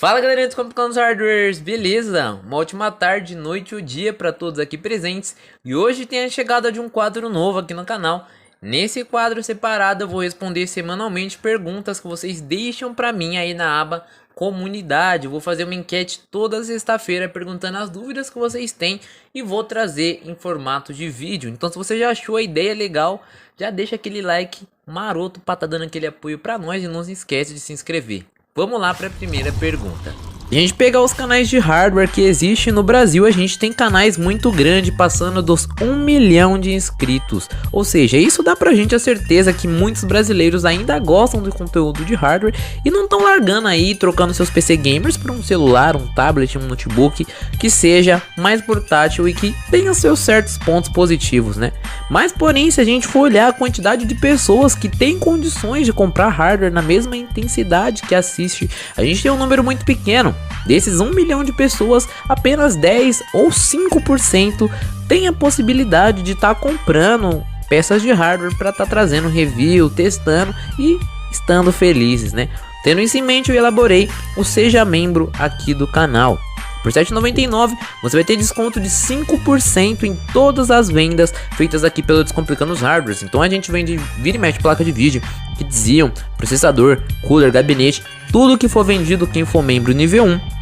Fala galerinha dos Complicados Hardwares, beleza? Uma ótima tarde, noite ou dia para todos aqui presentes. E hoje tem a chegada de um quadro novo aqui no canal. Nesse quadro separado eu vou responder semanalmente perguntas que vocês deixam para mim aí na aba comunidade. Eu vou fazer uma enquete toda sexta-feira perguntando as dúvidas que vocês têm e vou trazer em formato de vídeo. Então se você já achou a ideia legal, já deixa aquele like maroto para tá dando aquele apoio para nós e não se esquece de se inscrever. Vamos lá para a primeira pergunta. Se a gente pegar os canais de hardware que existem no Brasil, a gente tem canais muito grandes, passando dos 1 milhão de inscritos. Ou seja, isso dá pra gente a certeza que muitos brasileiros ainda gostam do conteúdo de hardware e não estão largando aí, trocando seus PC gamers por um celular, um tablet, um notebook que seja mais portátil e que tenha seus certos pontos positivos, né? Mas porém, se a gente for olhar a quantidade de pessoas que têm condições de comprar hardware na mesma intensidade que assiste, a gente tem um número muito pequeno. Desses 1 milhão de pessoas, apenas 10 ou 5% tem a possibilidade de estar comprando peças de hardware para estar trazendo review, testando e estando felizes, né? Tendo isso em mente, eu elaborei o Seja Membro aqui do canal. Por R$ 7,99 você vai ter desconto de 5% em todas as vendas feitas aqui pelo Descomplicando os Hardwares. Então a gente vende vira e mexe placa de vídeo, que diziam, processador, cooler, gabinete, tudo que for vendido quem for membro nível 1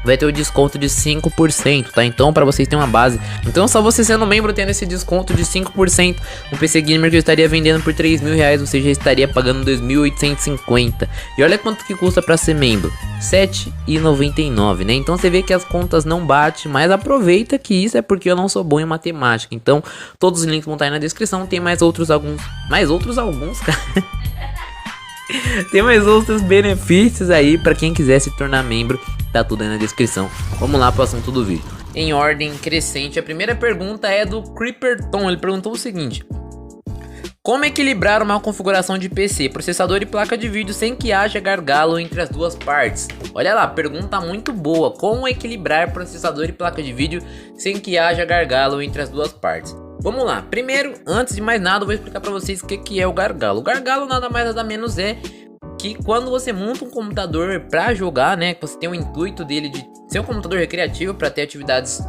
vai ter o desconto de 5%, tá? Então para vocês terem uma base, então só você sendo membro tendo esse desconto de 5%, um PC Gamer que eu estaria vendendo por R$3.000, você já estaria pagando 2.850. E olha quanto que custa para ser membro, R$7,99, né? Então você vê que as contas não batem, mas aproveita que isso é porque eu não sou bom em matemática. Então todos os links vão estar aí na descrição, tem mais outros alguns, cara. Tem mais outros benefícios aí para quem quiser se tornar membro, tá tudo aí na descrição. Vamos lá pro assunto do vídeo. Em ordem crescente, a primeira pergunta é do Creeperton. Ele perguntou o seguinte: como equilibrar uma configuração de PC, processador e placa de vídeo sem que haja gargalo entre as duas partes? Olha lá, pergunta muito boa. Como equilibrar processador e placa de vídeo sem que haja gargalo entre as duas partes? Vamos lá, primeiro, antes de mais nada, eu vou explicar para vocês o que é o gargalo. O gargalo nada mais nada menos é que quando você monta um computador para jogar, né, que você tem o intuito dele de ser um computador recreativo para ter atividades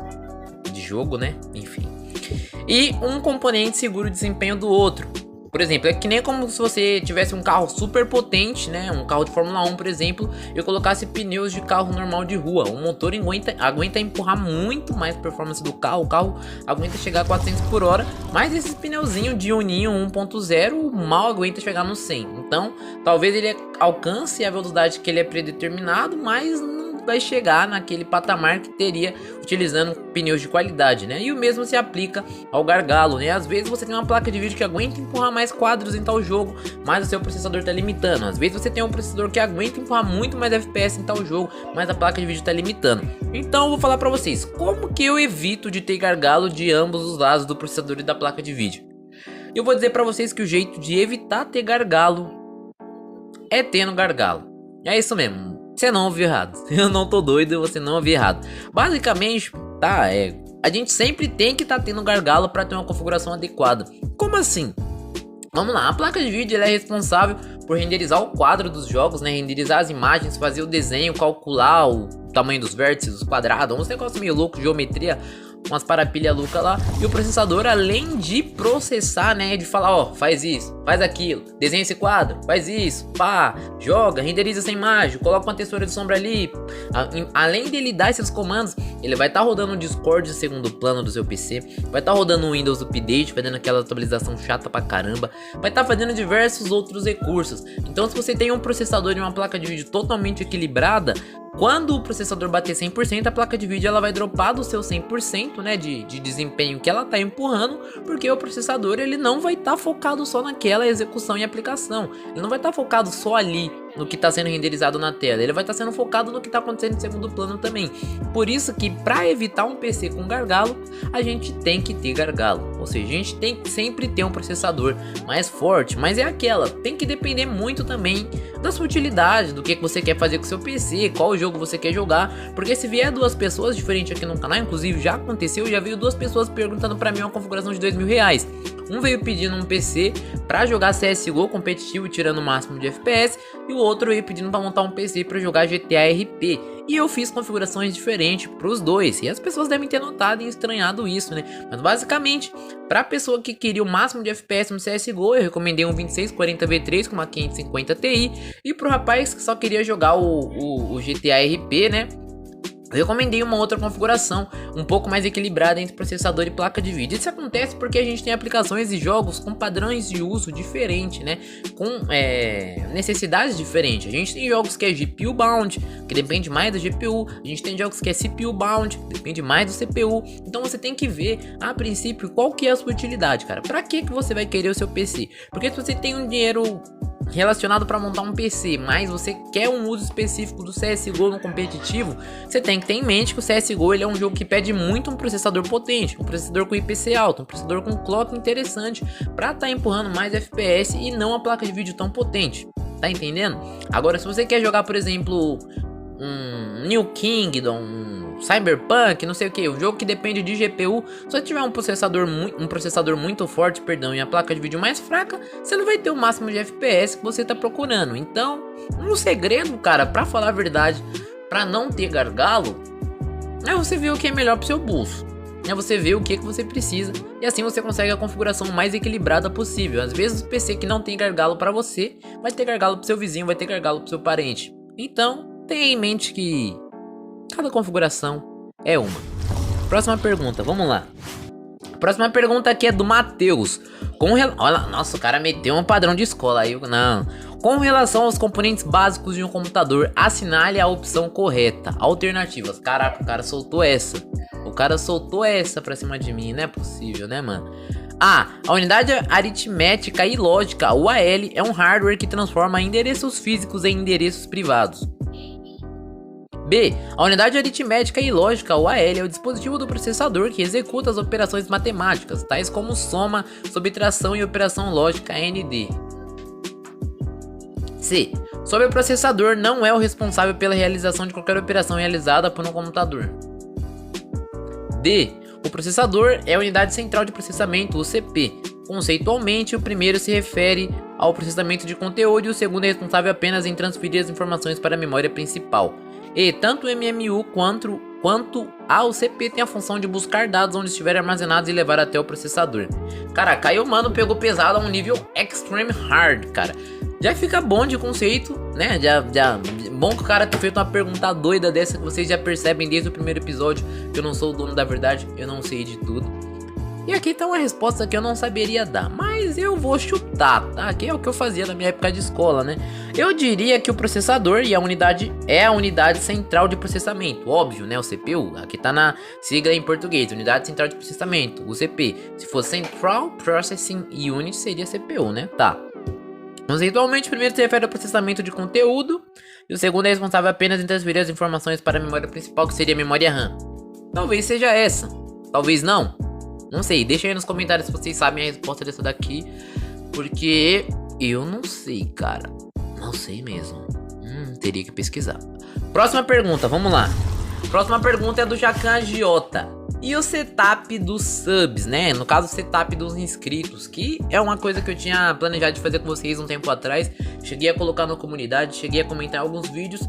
de jogo, né, enfim, e um componente segura o desempenho do outro. Por exemplo, é que nem como se você tivesse um carro super potente, né? Um carro de Fórmula 1, por exemplo, e eu colocasse pneus de carro normal de rua. O motor aguenta empurrar muito mais performance do carro. O carro aguenta chegar a 400 por hora, mas esses pneuzinhos de uninho 1.0 mal aguenta chegar no 100. Então, talvez ele alcance a velocidade que ele é predeterminado, mas não vai chegar naquele patamar que teria utilizando pneus de qualidade, né? E o mesmo se aplica ao gargalo, né? Às vezes você tem uma placa de vídeo que aguenta empurrar mais quadros em tal jogo, mas o seu processador tá limitando. Às vezes você tem um processador que aguenta empurrar muito mais FPS em tal jogo, mas a placa de vídeo tá limitando. Então eu vou falar pra vocês como que eu evito de ter gargalo de ambos os lados do processador e da placa de vídeo. Eu vou dizer pra vocês que o jeito de evitar ter gargalo é tendo gargalo. É isso mesmo. Você não ouviu errado. Eu não tô doido, você não ouviu errado. Basicamente, tá, a gente sempre tem que estar tendo gargalo para ter uma configuração adequada. Como assim? Vamos lá, a placa de vídeo ela é responsável por renderizar o quadro dos jogos, né? Renderizar as imagens, fazer o desenho, calcular o tamanho dos vértices, os quadrados, uns negócios meio loucos, geometria, umas parapilha louca lá. E o processador, além de processar, né, de falar, ó, faz isso, faz aquilo, desenha esse quadro, faz isso, pá, joga, renderiza essa imagem, coloca uma textura de sombra ali. Além dele dar esses comandos, ele vai estar rodando o Discord de segundo plano do seu PC, vai estar rodando o Windows Update, fazendo aquela atualização chata pra caramba, vai estar fazendo diversos outros recursos. Então se você tem um processador e uma placa de vídeo totalmente equilibrada, quando o processador bater 100%, a placa de vídeo ela vai dropar do seu 100%, né, de desempenho que ela tá empurrando, porque o processador ele não vai estar focado só naquela execução e aplicação. Ele não vai estar focado só ali no que está sendo renderizado na tela, ele vai estar sendo focado no que está acontecendo em segundo plano também. Por isso que para evitar um PC com gargalo, a gente tem que ter gargalo, ou seja, a gente tem que sempre ter um processador mais forte, mas é aquela, tem que depender muito também da sua utilidade, do que você quer fazer com o seu PC, qual jogo você quer jogar, porque se vier duas pessoas diferentes aqui no canal, inclusive já aconteceu, já veio duas pessoas perguntando para mim uma configuração de R$2.000. Um veio pedindo um PC pra jogar CSGO competitivo, tirando o máximo de FPS, e o outro veio pedindo pra montar um PC pra jogar GTA RP. E eu fiz configurações diferentes pros dois, e as pessoas devem ter notado e estranhado isso, né? Mas basicamente, pra pessoa que queria o máximo de FPS no CSGO, eu recomendei um 2640V3 com uma 550 Ti, e pro rapaz que só queria jogar o GTA RP, né? Eu recomendei uma outra configuração, um pouco mais equilibrada entre processador e placa de vídeo. Isso acontece porque a gente tem aplicações e jogos com padrões de uso diferentes, né? Com necessidades diferentes. A gente tem jogos que é GPU bound, que depende mais da GPU. A gente tem jogos que é CPU bound, que depende mais do CPU. Então você tem que ver, a princípio, qual que é a sua utilidade, cara. Pra que você vai querer o seu PC? Porque se você tem um dinheiro relacionado para montar um PC, mas você quer um uso específico do CSGO no competitivo, você tem que ter em mente que o CSGO ele é um jogo que pede muito um processador potente, um processador com IPC alto, um processador com clock interessante para estar empurrando mais FPS e não a placa de vídeo tão potente, tá entendendo? Agora, se você quer jogar, por exemplo, um New Kingdom, um Cyberpunk, não sei o que, um jogo que depende de GPU, se você tiver um processador muito forte, perdão, e a placa de vídeo mais fraca, você não vai ter o máximo de FPS que você tá procurando. Então, um segredo, cara, pra falar a verdade, pra não ter gargalo, é você ver o que é melhor pro seu bolso. É você ver o que você precisa, e assim você consegue a configuração mais equilibrada possível. Às vezes o PC que não tem gargalo pra você, vai ter gargalo pro seu vizinho, vai ter gargalo pro seu parente. Então, tenha em mente que cada configuração é uma. Próxima pergunta, vamos lá. Próxima pergunta aqui é do Matheus. Olha, nossa, o cara meteu um padrão de escola aí. Não. Com relação aos componentes básicos de um computador, assinale a opção correta. Alternativas. Caraca, o cara soltou essa. O cara soltou essa pra cima de mim. Não é possível, né, mano? A unidade aritmética e lógica, o AL, é um hardware que transforma endereços físicos em endereços privados. B. A unidade aritmética e lógica, o AL, é o dispositivo do processador que executa as operações matemáticas, tais como soma, subtração e operação lógica AND. C. Sobre o processador não é o responsável pela realização de qualquer operação realizada por um computador. D. O processador é a unidade central de processamento, o CPU. Conceitualmente, o primeiro se refere ao processamento de conteúdo e o segundo é responsável apenas em transferir as informações para a memória principal. E tanto o MMU quanto o CPU tem a função de buscar dados onde estiverem armazenados e levar até o processador. Cara, caiu, mano, pegou pesado a um nível extreme hard, cara. Já fica bom de conceito, né? Bom que o cara tenha feito uma pergunta doida dessa que vocês já percebem desde o primeiro episódio que eu não sou o dono da verdade, eu não sei de tudo. E aqui tá uma resposta que eu não saberia dar, mas eu vou chutar, tá? Que é o que eu fazia na minha época de escola, né? Eu diria que o processador e a unidade é a unidade central de processamento, óbvio, né? O CPU, aqui tá na sigla em português, unidade central de processamento, o CP. Se for Central Processing Unit, seria CPU, né? Tá. Conceitualmente, o primeiro se refere ao processamento de conteúdo e o segundo é responsável apenas em transferir as informações para a memória principal, que seria a memória RAM. Talvez seja essa, talvez não. Não sei, deixa aí nos comentários se vocês sabem a resposta dessa daqui, porque eu não sei, cara. Não sei mesmo. Teria que pesquisar. Próxima pergunta, vamos lá. Próxima pergunta é do Jacan Agiota. E o setup dos subs, né? No caso, o setup dos inscritos, que é uma coisa que eu tinha planejado de fazer com vocês um tempo atrás. Cheguei a colocar na comunidade, cheguei a comentar alguns vídeos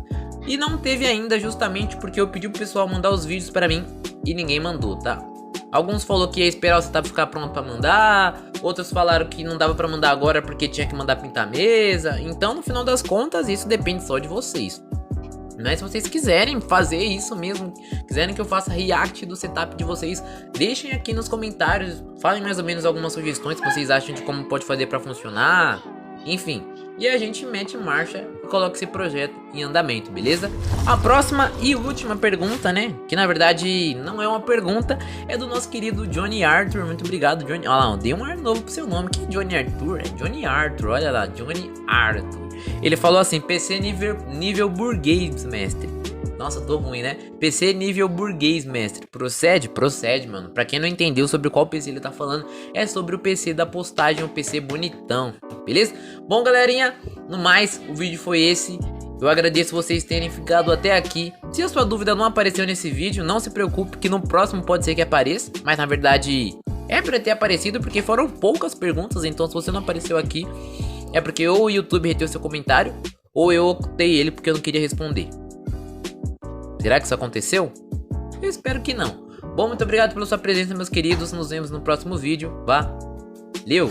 e não teve ainda, justamente porque eu pedi pro pessoal mandar os vídeos pra mim e ninguém mandou, tá? Alguns falaram que ia esperar o setup ficar pronto pra mandar, outros falaram que não dava pra mandar agora porque tinha que mandar pintar a mesa. Então, no final das contas, isso depende só de vocês. Mas se vocês quiserem fazer isso mesmo, quiserem que eu faça react do setup de vocês, deixem aqui nos comentários, falem mais ou menos algumas sugestões que vocês acham de como pode fazer pra funcionar, enfim. E a gente mete em marcha e coloca esse projeto em andamento, beleza? A próxima e última pergunta, né? Que na verdade não é uma pergunta, é do nosso querido Johnny Arthur. Muito obrigado, Johnny. Olha lá, dei um ar novo pro seu nome. Que é Johnny Arthur? É Johnny Arthur, olha lá, Johnny Arthur. Ele falou assim, PC nível burguês, mestre. Nossa, tô ruim, né? PC nível burguês, mestre. Procede? Procede, mano. Pra quem não entendeu sobre qual PC ele tá falando, é sobre o PC da postagem, o PC bonitão, beleza? Bom, galerinha, no mais, o vídeo foi esse. Eu agradeço vocês terem ficado até aqui. Se a sua dúvida não apareceu nesse vídeo, não se preocupe que no próximo pode ser que apareça. Mas na verdade, É pra ter aparecido porque foram poucas perguntas, então se você não apareceu aqui, é porque ou o YouTube reteu seu comentário, ou eu ocultei ele porque eu não queria responder. Será que isso aconteceu? Eu espero que não. Bom, muito obrigado pela sua presença, meus queridos. Nos vemos no próximo vídeo. Valeu!